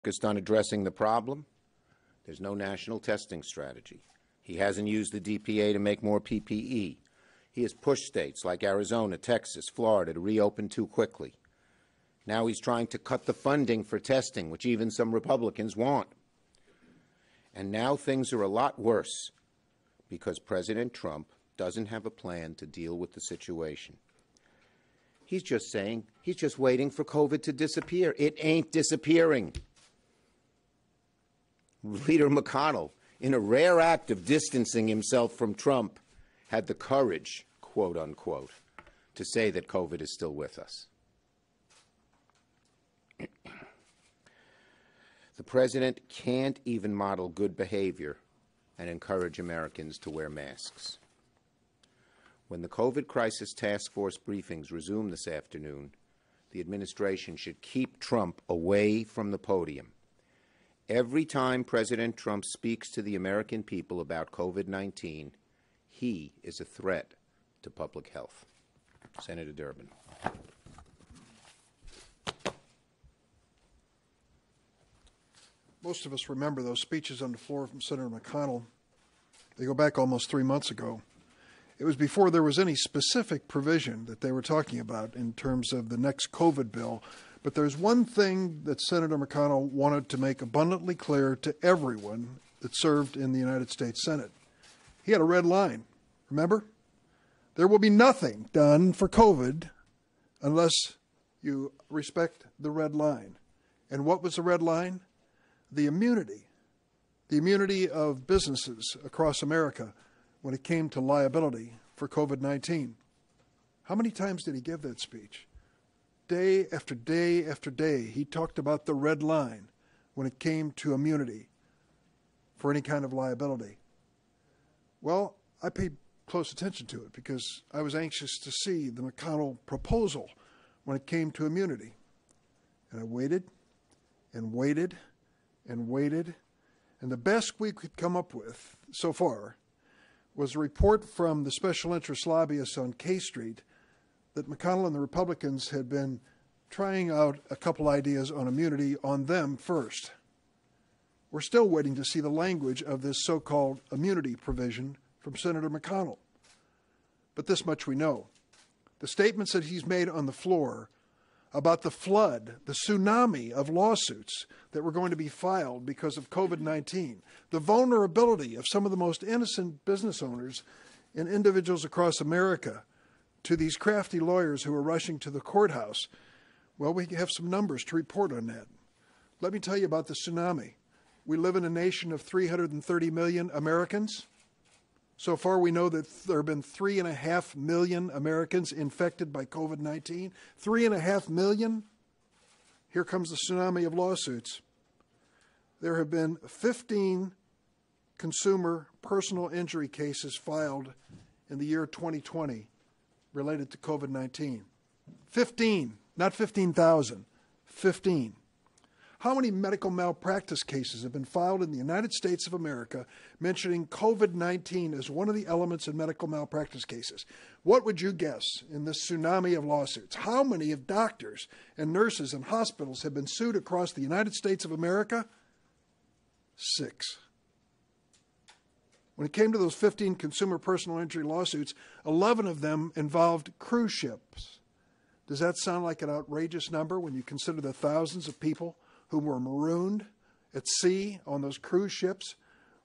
focused on addressing the problem. There's no national testing strategy. He hasn't used the DPA to make more PPE. He has pushed states like Arizona, Texas, Florida to reopen too quickly. Now he's trying to cut the funding for testing, which even some Republicans want. And now things are a lot worse because President Trump doesn't have a plan to deal with the situation. He's just saying he's just waiting for COVID to disappear. It ain't disappearing. Leader McConnell, in a rare act of distancing himself from Trump, had the courage, quote unquote, to say that COVID is still with us. The president can't even model good behavior and encourage Americans to wear masks. When the COVID crisis task force briefings resume this afternoon, the administration should keep Trump away from the podium. Every time President Trump speaks to the American people about COVID-19, he is a threat to public health. Senator Durbin. Most of us remember those speeches on the floor from Senator McConnell. They go back almost 3 months ago. It was before there was any specific provision that they were talking about in terms of the next COVID bill. But there's one thing that Senator McConnell wanted to make abundantly clear to everyone that served in the United States Senate. He had a red line, remember? There will be nothing done for COVID unless you respect the red line. And what was the red line? The immunity of businesses across America when it came to liability for COVID-19. How many times did he give that speech? Day after day after day, he talked about the red line when it came to immunity for any kind of liability. Well, I paid close attention to it because I was anxious to see the McConnell proposal when it came to immunity. And I waited and waited and waited, and the best we could come up with so far was a report from the special interest lobbyists on K Street that McConnell and the Republicans had been trying out a couple ideas on immunity on them first. We're still waiting to see the language of this so-called immunity provision from Senator McConnell. But this much we know. The statements that he's made on the floor about the flood, the tsunami of lawsuits that were going to be filed because of COVID-19, the vulnerability of some of the most innocent business owners and individuals across America to these crafty lawyers who are rushing to the courthouse. Well, we have some numbers to report on that. Let me tell you about the tsunami. We live in a nation of 330 million Americans. So far, we know that there have been 3.5 million Americans infected by COVID-19. 3.5 million? Here comes the tsunami of lawsuits. There have been 15 consumer personal injury cases filed in the year 2020 related to COVID-19. 15, not 15,000, 15. How many medical malpractice cases have been filed in the United States of America mentioning COVID-19 as one of the elements in medical malpractice cases? What would you guess in this tsunami of lawsuits? How many of doctors and nurses and hospitals have been sued across the United States of America? 6. When it came to those 15 consumer personal injury lawsuits, 11 of them involved cruise ships. Does that sound like an outrageous number when you consider the thousands of people who were marooned at sea on those cruise ships,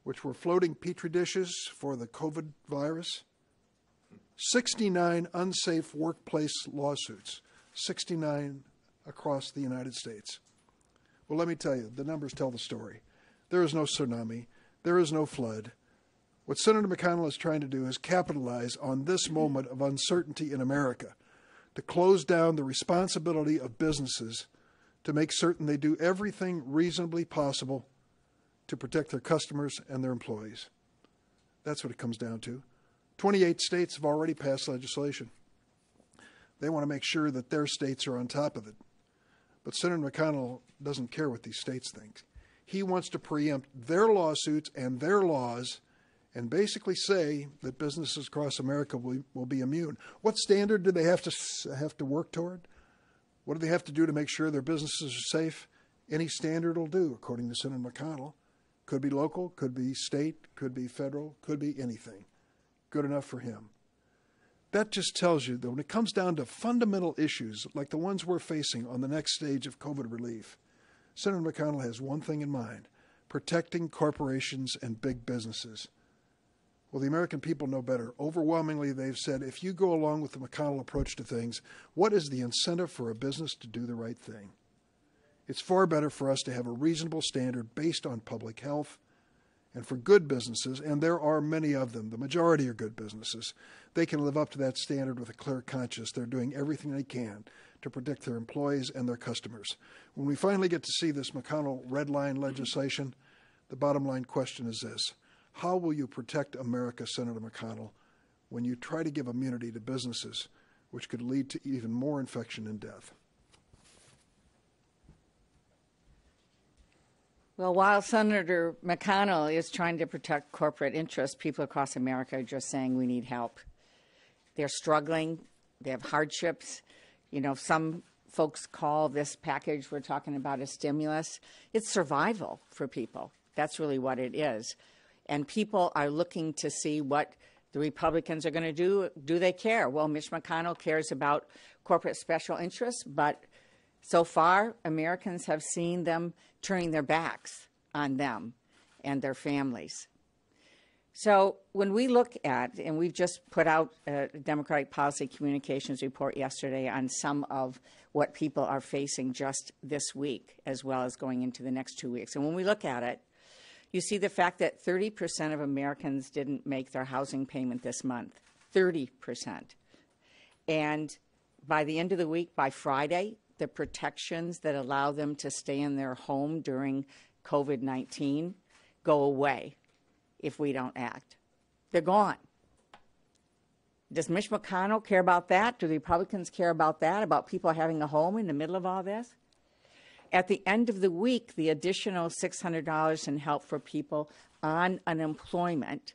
which were floating petri dishes for the COVID virus? 69 unsafe workplace lawsuits, 69 across the United States. Well, let me tell you, the numbers tell the story. There is no tsunami. There is no flood. What Senator McConnell is trying to do is capitalize on this moment of uncertainty in America to close down the responsibility of businesses to make certain they do everything reasonably possible to protect their customers and their employees. That's what it comes down to. 28 states have already passed legislation. They want to make sure that their states are on top of it. But Senator McConnell doesn't care what these states think. He wants to preempt their lawsuits and their laws and basically say that businesses across America will be immune. What standard do they have to work toward? What do they have to do to make sure their businesses are safe? Any standard will do, according to Senator McConnell. Could be local, could be state, could be federal, could be anything. Good enough for him. That just tells you that when it comes down to fundamental issues like the ones we're facing on the next stage of COVID relief, Senator McConnell has one thing in mind: protecting corporations and big businesses. Well, the American people know better. Overwhelmingly, they've said, if you go along with the McConnell approach to things, what is the incentive for a business to do the right thing? It's far better for us to have a reasonable standard based on public health, and for good businesses, and there are many of them, the majority are good businesses, they can live up to that standard with a clear conscience. They're doing everything they can to protect their employees and their customers. When we finally get to see this McConnell red line legislation, the bottom line question is this: how will you protect America, Senator McConnell, when you try to give immunity to businesses, which could lead to even more infection and death? Well, while Senator McConnell is trying to protect corporate interests, people across America are just saying we need help. They're struggling. They have hardships. You know, some folks call this package we're talking about a stimulus. It's survival for people. That's really what it is. And people are looking to see what the Republicans are going to do. Do they care? Well, Mitch McConnell cares about corporate special interests, but so far, Americans have seen them turning their backs on them and their families. So when we look at, and we've just put out a Democratic Policy Communications report yesterday on some of what people are facing just this week, as well as going into the next 2 weeks. And when we look at it, you see the fact that 30% of Americans didn't make their housing payment this month. 30%. And by the end of the week, by Friday, the protections that allow them to stay in their home during COVID-19 go away if we don't act. They're gone. Does Mitch McConnell care about that? Do the Republicans care about that, about people having a home in the middle of all this? At the end of the week, the additional $600 in help for people on unemployment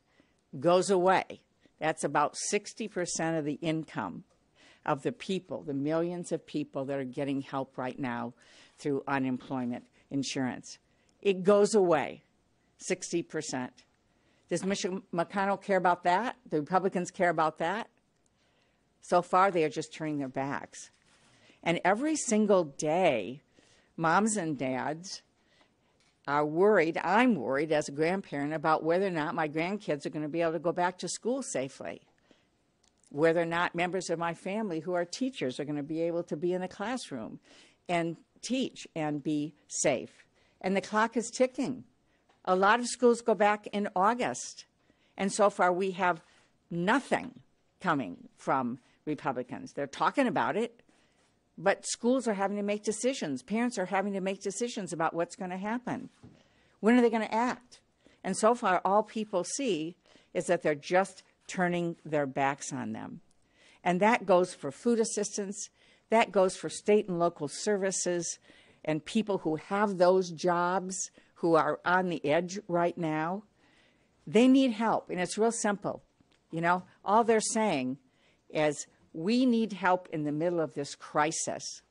goes away. That's about 60% of the income of the people, the millions of people that are getting help right now through unemployment insurance. It goes away, 60%. Does Mitch McConnell care about that? The Republicans care about that? So far, they are just turning their backs. And every single day, moms and dads are worried. I'm worried as a grandparent about whether or not my grandkids are going to be able to go back to school safely, whether or not members of my family who are teachers are going to be able to be in the classroom and teach and be safe. And the clock is ticking. A lot of schools go back in August. And so far, we have nothing coming from Republicans. They're talking about it, but schools are having to make decisions. Parents are having to make decisions about what's going to happen. When are they going to act? And so far, all people see is that they're just turning their backs on them. And that goes for food assistance, that goes for state and local services, and people who have those jobs, who are on the edge right now. They need help, and it's real simple. You know, all they're saying is, we need help in the middle of this crisis.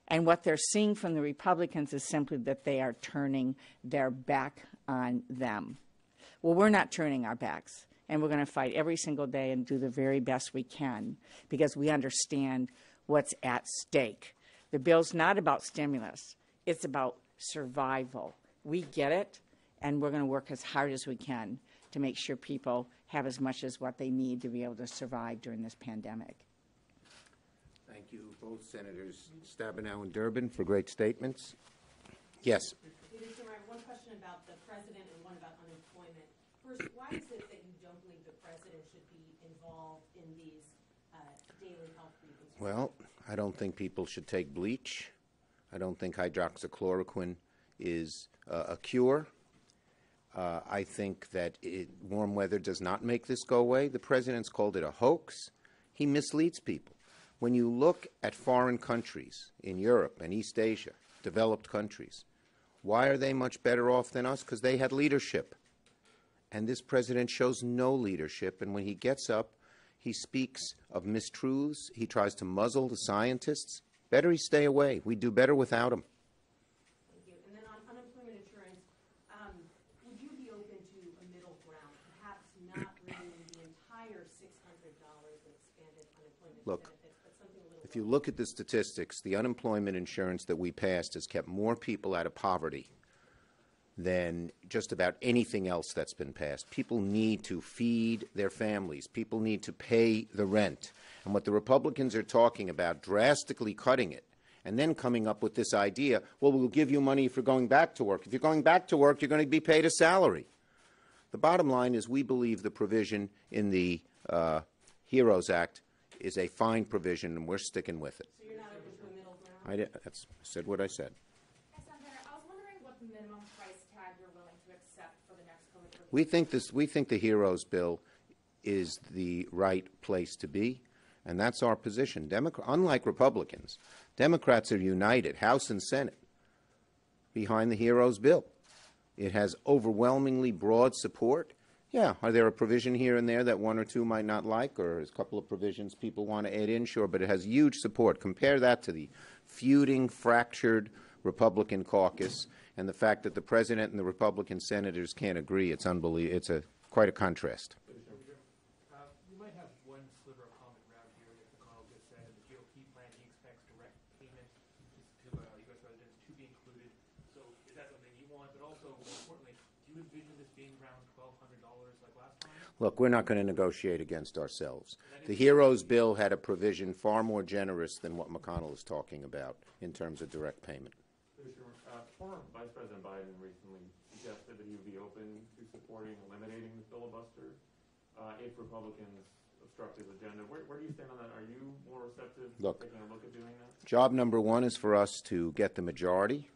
And what they're seeing from the Republicans is simply that they are turning their back on them. Well, we're not turning our backs. And we're going to fight every single day and do the very best we can because we understand what's at stake. The bill's not about stimulus. It's about survival. We get it, and we're going to work as hard as we can to make sure people have as much as what they need to be able to survive during this pandemic. Thank you, both Senators Stabenow and Durbin, for great statements. Yes. Mr. Schumer, I have one question about the president and one about unemployment. First, why is it that you don't believe the president should be involved in these daily health briefings? Well, I don't think people should take bleach. I don't think hydroxychloroquine is a cure. I think that warm weather does not make this go away. The president's called it a hoax. He misleads people. When you look at foreign countries in Europe and East Asia, developed countries, why are they much better off than us? Because they had leadership. And this president shows no leadership. And when he gets up, he speaks of mistruths. He tries to muzzle the scientists. Better he stay away. We do better without him. Thank you. ground, perhaps not bringing the entire $600 in expanded unemployment Look, benefits, but something a little if you look at the statistics, the unemployment insurance that we passed has kept more people out of poverty than just about anything else that's been passed. People need to feed their families. People need to pay the rent. And what the Republicans are talking about, drastically cutting it, and then coming up with this idea, well, we'll give you money if you're going back to work. If you're going back to work, you're going to be paid a salary. The bottom line is we believe the provision in the HEROES Act is a fine provision, and we're sticking with it. So you're not open to a middle ground? I said what I said. Senator, I was wondering what the minimum price tag you're willing to accept for the next COVID relief. We think the HEROES bill is the right place to be, and that's our position. Unlike Republicans, Democrats are united, House and Senate, behind the HEROES bill. It has overwhelmingly broad support. Yeah, are there a provision here and there that one or two might not like, or a couple of provisions people want to add in? Sure, but it has huge support. Compare that to the feuding, fractured Republican caucus and the fact that the president and the Republican senators can't agree. It's unbelievable. It's quite a contrast. You might have one sliver of common ground here that McConnell just said. In the GOP plan, he expects direct payment to U.S. residents to be included. So is that something you want? But also, more importantly, do you envision this being around $1,200 like last time? Look, we're not going to negotiate against ourselves. The HEROES bill had a provision far more generous than what McConnell is talking about in terms of direct payment. Former Vice President Biden recently suggested that he would be open to supporting eliminating the filibuster if Republicans obstruct his agenda. Where do you stand on that? Are you more receptive to taking a look at doing that? Job number one is for us to get the majority.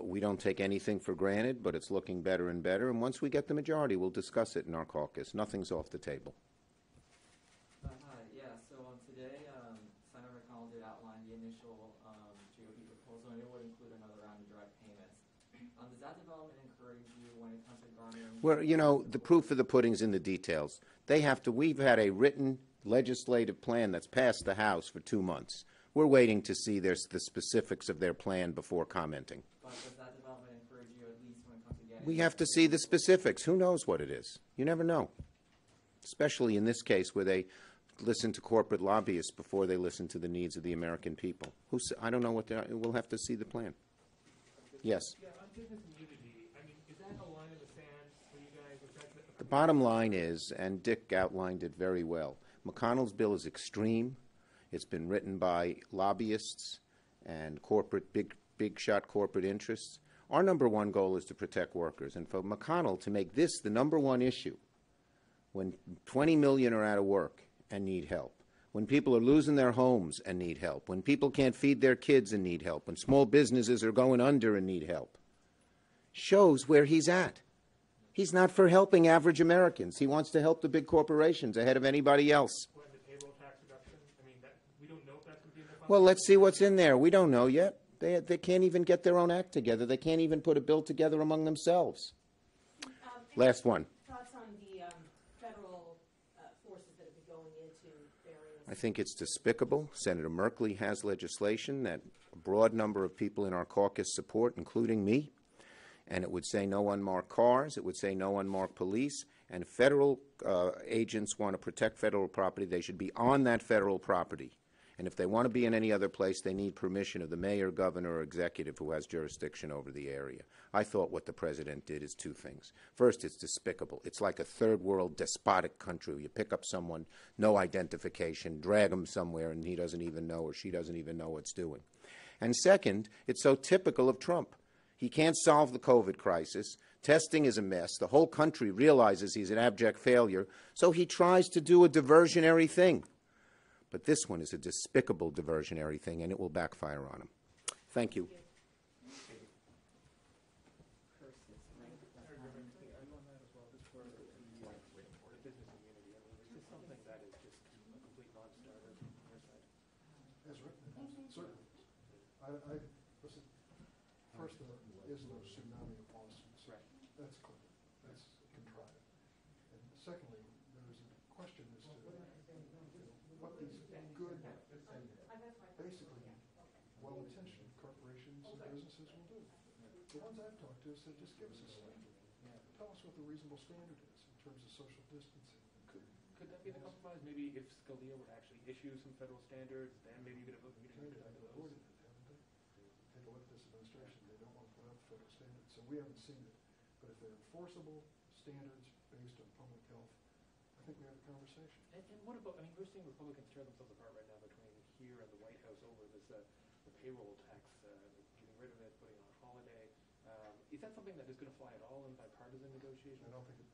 We don't take anything for granted, but it's looking better and better. And once we get the majority, we'll discuss it in our caucus. Nothing's off the table. Hi, yeah, so today, Senator McConnell did outline the initial GOP proposal, and it would include another round of direct payments. Does that development encourage you when it comes to garnering? Well, you know, the proof of the pudding's in the details. We've had a written legislative plan that's passed the House for 2 months. We're waiting to see the specifics of their plan before commenting. But does that development encourage you at least when it comes to getting? We have to see the specifics. Who knows what it is? You never know. Especially in this case where they listen to corporate lobbyists before they listen to the needs of the American people. I don't know what we'll have to see the plan. Yes. Yeah, on business immunity, I mean, is that a line in the sand for you guys? The bottom line is, and Dick outlined it very well, McConnell's bill is extreme. It's been written by lobbyists and big shot corporate interests. Our number one goal is to protect workers. And for McConnell to make this the number one issue when 20 million are out of work and need help, when people are losing their homes and need help, when people can't feed their kids and need help, when small businesses are going under and need help, shows where he's at. He's not for helping average Americans. He wants to help the big corporations ahead of anybody else. Well, let's see what's in there. We don't know yet. They can't even get their own act together. They can't even put a bill together among themselves. Last one. Thoughts on the federal forces that have been going into various... I think it's despicable. Senator Merkley has legislation that a broad number of people in our caucus support, including me. And it would say no unmarked cars. It would say no unmarked police. And if federal agents want to protect federal property, they should be on that federal property. And if they want to be in any other place, they need permission of the mayor, governor, or executive who has jurisdiction over the area. I thought what the president did is two things. First, it's despicable. It's like a third world despotic country where you pick up someone, no identification, drag them somewhere, and he doesn't even know or she doesn't even know what's doing. And second, it's so typical of Trump. He can't solve the COVID crisis. Testing is a mess. The whole country realizes he's an abject failure, so he tries to do a diversionary thing. But this one is a despicable diversionary thing, and it will backfire on him. Thank you. Listen, first, there is no tsunami of lawsuits. Right. That's clear. That's contrived. And secondly, there's a question as to what these good, basically well-intentioned corporations and businesses will do. The ones I've talked to said, just give us a slate. tell us what the reasonable standard is in terms of social distancing. Could that be the compromise? Maybe if Scalia were to actually issue some federal standards, then maybe you could have a meeting Kind to of decide avoided those. it, haven't they? Take a look at this administration, they don't want to put up federal standards, so we haven't seen it. But if they're enforceable standards based on public health, I think we have a conversation. And what about, I mean, we're seeing Republicans tear themselves apart right now between here and the White House over this, the payroll tax, getting rid of it, putting on a holiday. Is that something that is going to fly at all in bipartisan negotiations? I don't think it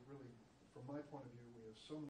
really, from my point of view, we have so many